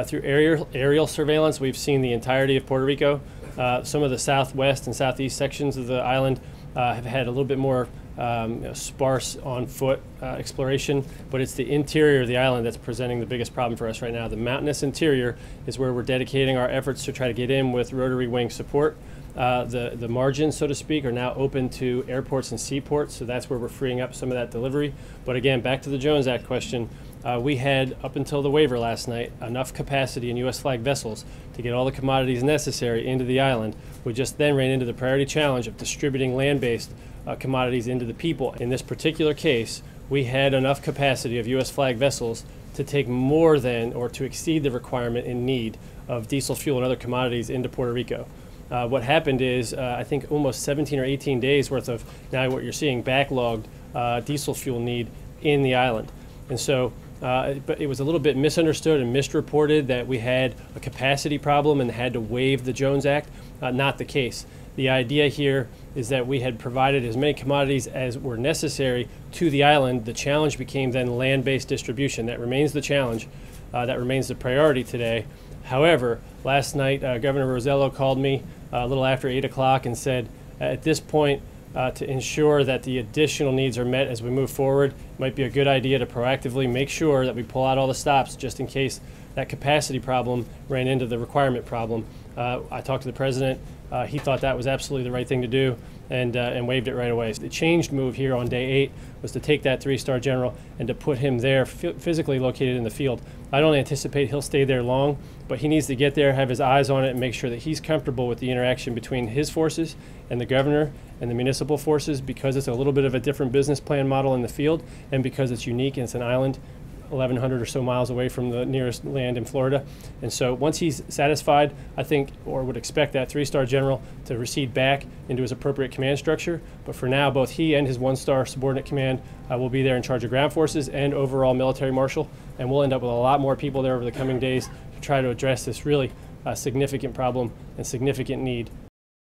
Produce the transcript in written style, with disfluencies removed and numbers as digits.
Through aerial surveillance, we've seen the entirety of Puerto Rico. Some of the southwest and southeast sections of the island have had a little bit more sparse on-foot exploration, but it's the interior of the island that's presenting the biggest problem for us right now. The mountainous interior is where we're dedicating our efforts to try to get in with rotary wing support. The margins, so to speak, are now open to airports and seaports, so that's where we're freeing up some of that delivery. But again, back to the Jones Act question, we had, up until the waiver last night, enough capacity in U.S. flag vessels to get all the commodities necessary into the island. We just then ran into the priority challenge of distributing land-based commodities into the people. In this particular case, we had enough capacity of U.S. flag vessels to take more than or to exceed the requirement in need of diesel fuel and other commodities into Puerto Rico. What happened is, I think almost 17 or 18 days worth of, now what you're seeing, backlogged diesel fuel need in the island. And so, but it was a little bit misunderstood and misreported that we had a capacity problem and had to waive the Jones Act. Not the case. The idea here is that we had provided as many commodities as were necessary to the island. The challenge became then land-based distribution. That remains the challenge. That remains the priority today. However, last night, Governor Rosello called me a little after 8 o'clock and said, at this point, to ensure that the additional needs are met as we move forward, it might be a good idea to proactively make sure that we pull out all the stops just in case that capacity problem ran into the requirement problem. I talked to the president. He thought that was absolutely the right thing to do and waived it right away. The changed move here on day 8 was to take that 3-star general and to put him there physically located in the field. I don't anticipate he'll stay there long, but he needs to get there, have his eyes on it, and make sure that he's comfortable with the interaction between his forces and the governor and the municipal forces, because it's a little bit of a different business plan model in the field and because it's unique and it's an island 1,100 or so miles away from the nearest land in Florida. And so once he's satisfied, I think, or would expect that 3-star general to recede back into his appropriate command structure. But for now, both he and his 1-star subordinate command will be there in charge of ground forces and overall military marshal. And we'll end up with a lot more people there over the coming days to try to address this really significant problem and significant need